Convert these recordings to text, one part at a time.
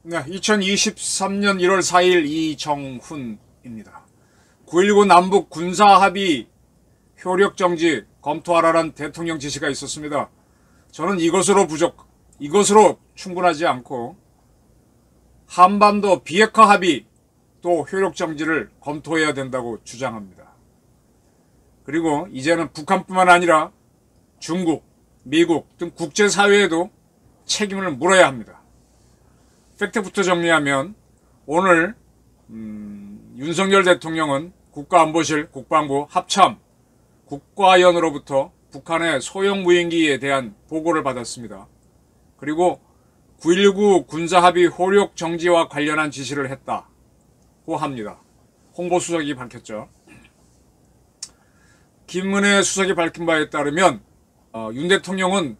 네, 2023년 1월 4일 이정훈입니다. 9.19 남북 군사합의 효력정지 검토하라는 대통령 지시가 있었습니다. 저는 이것으로 충분하지 않고 한반도 비핵화 합의 또 효력정지를 검토해야 된다고 주장합니다. 그리고 이제는 북한뿐만 아니라 중국, 미국 등 국제사회에도 책임을 물어야 합니다. 팩트부터 정리하면 오늘 윤석열 대통령은 국가안보실, 국방부, 합참, 국가연으로부터 북한의 소형 무인기에 대한 보고를 받았습니다. 그리고 9.19 군사합의 효력 정지와 관련한 지시를 했다고 합니다. 홍보수석이 밝혔죠. 김은혜 수석이 밝힌 바에 따르면 윤 대통령은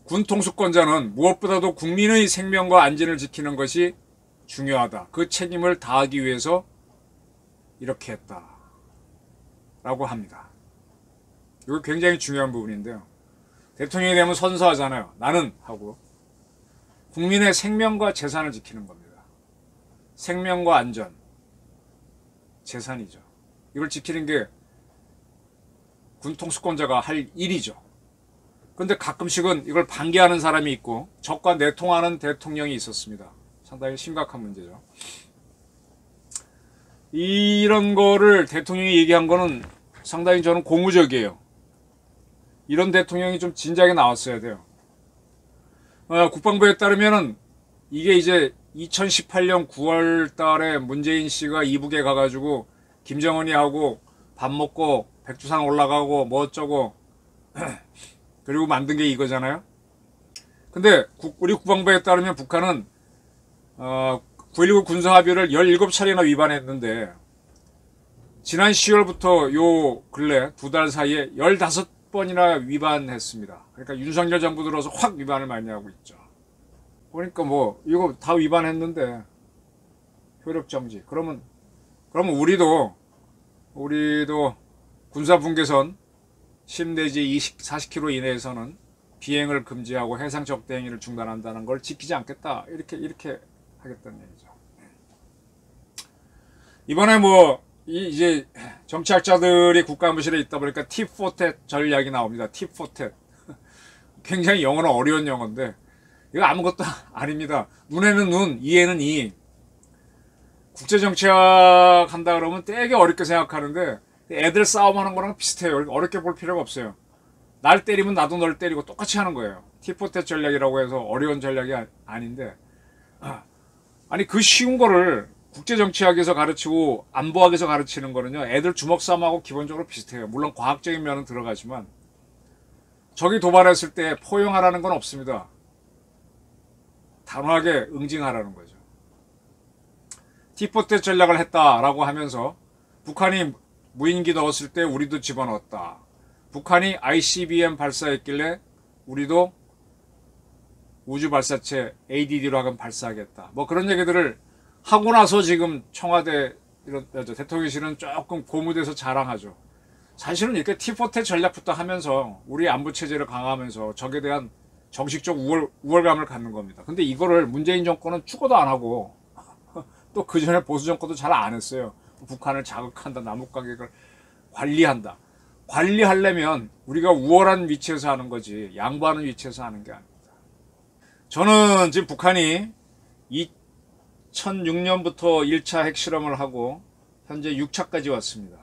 군 통수권자는 무엇보다도 국민의 생명과 안전을 지키는 것이 중요하다. 그 책임을 다하기 위해서 이렇게 했다라고 합니다. 이거 굉장히 중요한 부분인데요. 대통령이 되면 선서하잖아요. 나는 하고 국민의 생명과 재산을 지키는 겁니다. 생명과 안전, 재산이죠. 이걸 지키는 게 군 통수권자가 할 일이죠. 근데 가끔씩은 이걸 반기하는 사람이 있고 적과 내통하는 대통령이 있었습니다. 상당히 심각한 문제죠. 이런 거를 대통령이 얘기한 거는 상당히 저는 고무적이에요. 이런 대통령이 좀 진작에 나왔어야 돼요. 국방부에 따르면은 이게 이제 2018년 9월 달에 문재인 씨가 이북에 가가지고 김정은이 하고 밥 먹고 백두산 올라가고 뭐 어쩌고 그리고 만든 게 이거잖아요. 근데 우리 국방부에 따르면 북한은 9.19 군사합의를 17차례나 위반했는데 지난 10월부터 요 근래 2달 사이에 15번이나 위반했습니다. 그러니까 윤석열 정부 들어서 확 위반을 많이 하고 있죠. 그러니까 뭐 이거 다 위반했는데 효력정지. 그러면 우리도 군사분계선 10 내지 20, 40km 이내에서는 비행을 금지하고 해상 적대 행위를 중단한다는 걸 지키지 않겠다. 이렇게 하겠다는 얘기죠. 이번에 이제 정치학자들이 국가안보실에 있다 보니까 팁4텟 전략이 나옵니다. 팁4텟. 굉장히 영어는 어려운 영어인데 이거 아무것도 아닙니다. 눈에는 눈, 이에는 이. 국제정치학 한다 그러면 되게 어렵게 생각하는데 애들 싸움하는 거랑 비슷해요. 어렵게 볼 필요가 없어요. 날 때리면 나도 널 때리고 똑같이 하는 거예요. 팁4텟 전략이라고 해서 어려운 전략이 아닌데 아니 그 쉬운 거를 국제정치학에서 가르치고 안보학에서 가르치는 거는요. 애들 주먹싸움하고 기본적으로 비슷해요. 물론 과학적인 면은 들어가지만 적이 도발했을 때 포용하라는 건 없습니다. 단호하게 응징하라는 거죠. 팁4텟 전략을 했다라고 하면서 북한이 무인기 넣었을 때 우리도 집어넣었다. 북한이 ICBM 발사했길래 우리도 우주발사체 ADD로 하금 발사하겠다. 뭐 그런 얘기들을 하고 나서 지금 청와대 대통령실은 조금 고무돼서 자랑하죠. 사실은 이렇게 팁4텟 전략부터 하면서 우리 안보체제를 강화하면서 적에 대한 정식적 우월감을 갖는 겁니다. 근데 이거를 문재인 정권은 죽어도 안 하고 또 그 전에 보수 정권도 잘 안 했어요. 북한을 자극한다. 남북관계를 관리한다. 관리하려면 우리가 우월한 위치에서 하는 거지 양보하는 위치에서 하는 게 아닙니다. 저는 지금 북한이 2006년부터 1차 핵실험을 하고 현재 6차까지 왔습니다.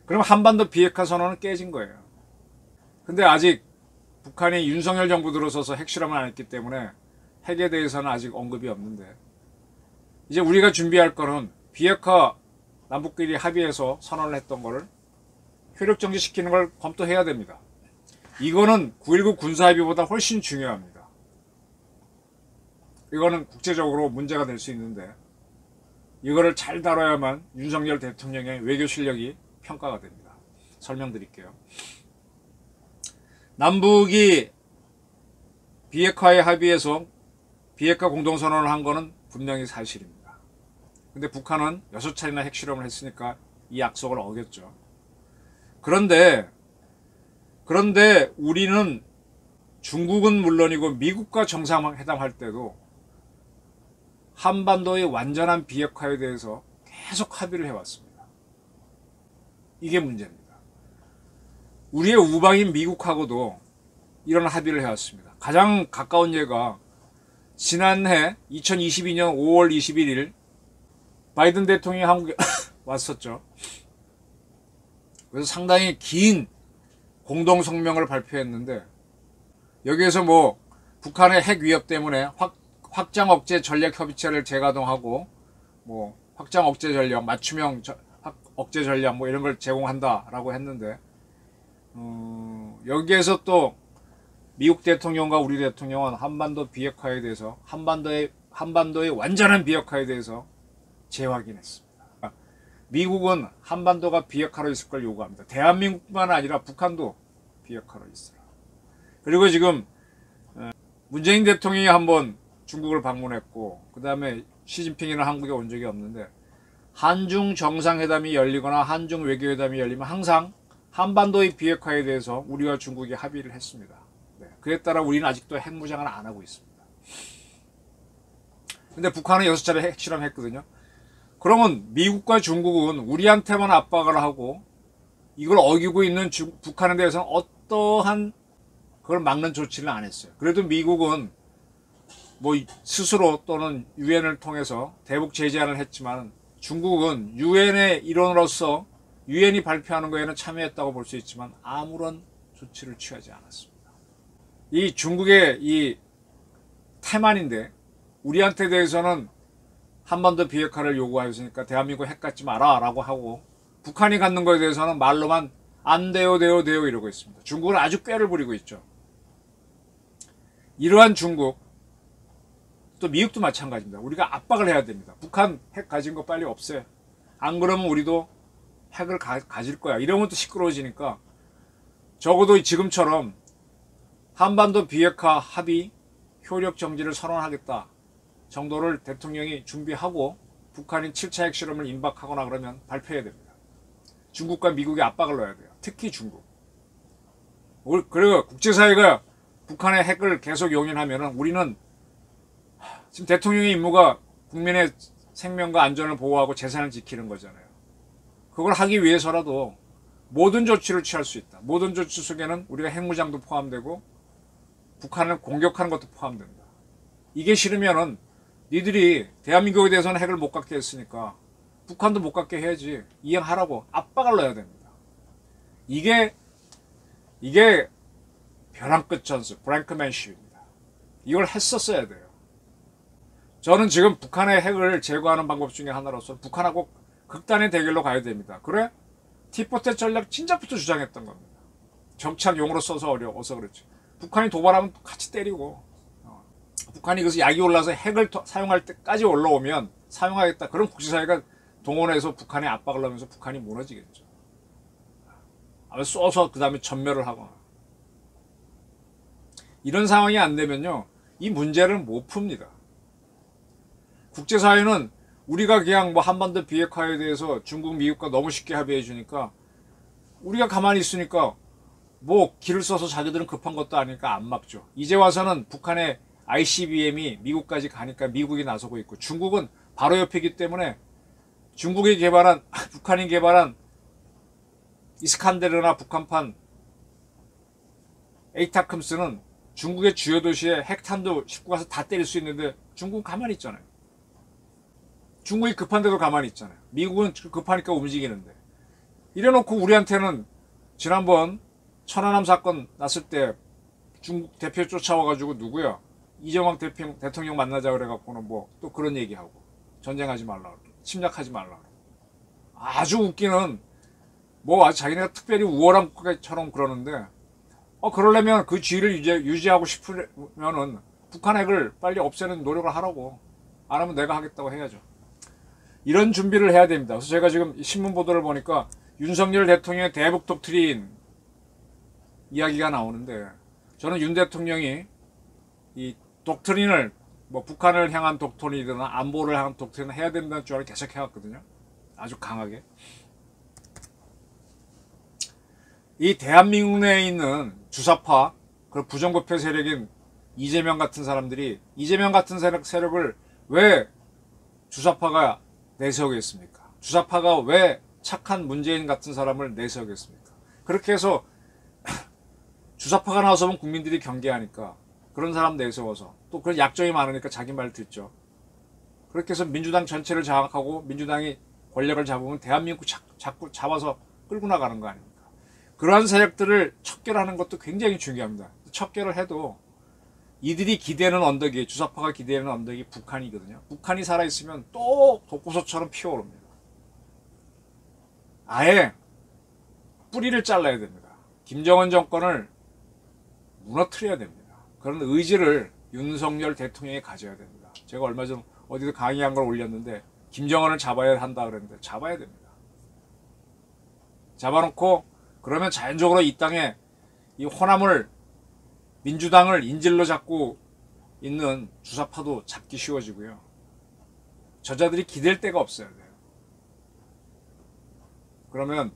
그럼 한반도 비핵화 선언은 깨진 거예요. 근데 아직 북한이 윤석열 정부 들어서서 핵실험을 안 했기 때문에 핵에 대해서는 아직 언급이 없는데 이제 우리가 준비할 거는 비핵화 남북끼리 합의해서 선언을 했던 거를 효력정지시키는 걸 검토해야 됩니다. 이거는 9.19 군사합의보다 훨씬 중요합니다. 이거는 국제적으로 문제가 될 수 있는데 이거를 잘 다뤄야만 윤석열 대통령의 외교 실력이 평가가 됩니다. 설명드릴게요. 남북이 비핵화에 합의해서 비핵화 공동선언을 한 거는 분명히 사실입니다. 근데 북한은 6차례나 핵실험을 했으니까 이 약속을 어겼죠. 그런데 우리는 중국은 물론이고 미국과 정상회담 할 때도 한반도의 완전한 비핵화에 대해서 계속 합의를 해왔습니다. 이게 문제입니다. 우리의 우방인 미국하고도 이런 합의를 해왔습니다. 가장 가까운 예가 지난해 2022년 5월 21일 바이든 대통령이 한국에 왔었죠. 그래서 상당히 긴 공동성명을 발표했는데 여기에서 뭐 북한의 핵 위협 때문에 확장 억제 전략 협의체를 재가동하고 뭐 확장 억제 전략, 맞춤형 억제 전략 뭐 이런 걸 제공한다라고 했는데 여기에서 또 미국 대통령과 우리 대통령은 한반도 비핵화에 대해서 한반도의 완전한 비핵화에 대해서 재확인했습니다. 미국은 한반도가 비핵화로 있을 걸 요구합니다. 대한민국뿐만 아니라 북한도 비핵화로 있어요. 그리고 지금 문재인 대통령이 한번 중국을 방문했고 그 다음에 시진핑이는 한국에 온 적이 없는데 한중 정상회담이 열리거나 한중 외교회담이 열리면 항상 한반도의 비핵화에 대해서 우리와 중국이 합의를 했습니다. 네. 그에 따라 우리는 아직도 핵무장을 안 하고 있습니다. 근데 북한은 6차례 핵실험 했거든요. 그러면 미국과 중국은 우리한테만 압박을 하고 이걸 어기고 있는 북한에 대해서는 어떠한 그걸 막는 조치를 안 했어요. 그래도 미국은 뭐 스스로 또는 유엔을 통해서 대북 제재안을 했지만 중국은 유엔의 일원으로서 유엔이 발표하는 거에는 참여했다고 볼 수 있지만 아무런 조치를 취하지 않았습니다. 이 중국의 이 태만인데 우리한테 대해서는 한반도 비핵화를 요구하였으니까 대한민국 핵 갖지 마라 라고 하고 북한이 갖는 거에 대해서는 말로만 안 돼요 이러고 있습니다. 중국은 아주 꾀를 부리고 있죠. 이러한 중국 또 미국도 마찬가지입니다. 우리가 압박을 해야 됩니다. 북한 핵 가진 거 빨리 없애. 안 그러면 우리도 핵을 가질 거야. 이러면 또 시끄러워지니까 적어도 지금처럼 한반도 비핵화 합의 효력 정지를 선언하겠다 정도를 대통령이 준비하고 북한이 7차 핵실험을 임박하거나 그러면 발표해야 됩니다. 중국과 미국이 압박을 넣어야 돼요. 특히 중국. 그리고 국제사회가 북한의 핵을 계속 용인하면 우리는 지금 대통령의 임무가 국민의 생명과 안전을 보호하고 재산을 지키는 거잖아요. 그걸 하기 위해서라도 모든 조치를 취할 수 있다. 모든 조치 속에는 우리가 핵무장도 포함되고 북한을 공격하는 것도 포함된다. 이게 싫으면은 니들이 대한민국에 대해서는 핵을 못 갖게 했으니까 북한도 못 갖게 해야지. 이행하라고 압박을 넣어야 됩니다. 이게 벼랑 끝 전술, 브랭크맨십입니다. 이걸 했었어야 돼요. 저는 지금 북한의 핵을 제거하는 방법 중에 하나로서 북한하고 극단의 대결로 가야 됩니다. 그래? 티포테 전략 진작부터 주장했던 겁니다. 정치학 용어로 써서 어려워서 그렇지. 북한이 도발하면 같이 때리고 북한이 그래서 약이 올라서 핵을 사용할 때까지 올라오면 사용하겠다. 그럼 국제사회가 동원해서 북한에 압박을 넣으면서 북한이 무너지겠죠. 쏘서 그 다음에 전멸을 하거나. 이런 상황이 안 되면요. 이 문제를 못 풉니다. 국제사회는 우리가 그냥 뭐 한반도 비핵화에 대해서 중국, 미국과 너무 쉽게 합의해 주니까 우리가 가만히 있으니까 뭐 길을 써서 자기들은 급한 것도 아니니까 안 막죠. 이제 와서는 북한의 ICBM이 미국까지 가니까 미국이 나서고 있고 중국은 바로 옆이기 때문에 중국이 개발한 북한이 개발한 이스칸데르나 북한판 에이타크ම්스는 중국의 주요 도시에 핵탄두 싣고 가서 다 때릴 수 있는데 중국은 가만히 있잖아요. 중국이 급한데도 가만히 있잖아요. 미국은 급하니까 움직이는데. 이래놓고 우리한테는 지난번 천안함 사건 났을 때 중국 대표 쫓아와가지고 누구야? 이정환 대통령 만나자 그래갖고는 뭐 또 그런 얘기하고 전쟁하지 말라 그러고 침략하지 말라 그러고 아주 웃기는 뭐 아주 자기네가 특별히 우월한 국가처럼 그러는데 그러려면 그 지위를 유지하고 싶으면은 북한 핵을 빨리 없애는 노력을 하라고. 안 하면 내가 하겠다고 해야죠. 이런 준비를 해야 됩니다. 그래서 제가 지금 신문 보도를 보니까 윤석열 대통령의 대북 독트린 이야기가 나오는데 저는 윤 대통령이 이 독트린을 뭐 북한을 향한 독토론이든 안보를 향한 독토론을 해야 된다는 주장을 계속 해왔거든요. 아주 강하게. 이 대한민국 내에 있는 주사파, 그 부정부패 세력인 이재명 같은 사람들이 이재명 같은 세력을 왜 주사파가 내세우겠습니까? 주사파가 왜 착한 문재인 같은 사람을 내세우겠습니까? 그렇게 해서 주사파가 나서면 국민들이 경계하니까 그런 사람 내세워서 또 그런 약점이 많으니까 자기 말 듣죠. 그렇게 해서 민주당 전체를 장악하고 민주당이 권력을 잡으면 대한민국 자꾸 잡아서 끌고 나가는 거 아닙니까? 그러한 세력들을 척결하는 것도 굉장히 중요합니다. 척결을 해도 이들이 기대는 언덕이, 주사파가 기대는 언덕이 북한이거든요. 북한이 살아있으면 또 독고소처럼 피어오릅니다. 아예 뿌리를 잘라야 됩니다. 김정은 정권을 무너뜨려야 됩니다. 그런 의지를 윤석열 대통령이 가져야 됩니다. 제가 얼마 전 어디서 강의한 걸 올렸는데 김정은을 잡아야 한다 그랬는데 잡아야 됩니다. 잡아놓고 그러면 자연적으로 이 땅에 이 호남을 민주당을 인질로 잡고 있는 주사파도 잡기 쉬워지고요. 저자들이 기댈 데가 없어야 돼요. 그러면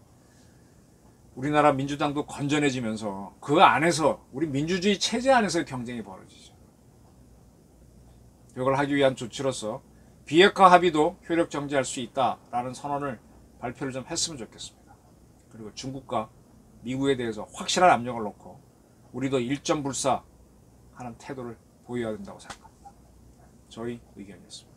우리나라 민주당도 건전해지면서 그 안에서 우리 민주주의 체제 안에서 경쟁이 벌어지죠. 이걸 하기 위한 조치로서 비핵화 합의도 효력 정지할 수 있다라는 선언을 발표를 좀 했으면 좋겠습니다. 그리고 중국과 미국에 대해서 확실한 압력을 놓고 우리도 일점불사하는 태도를 보여야 된다고 생각합니다. 저희 의견이었습니다.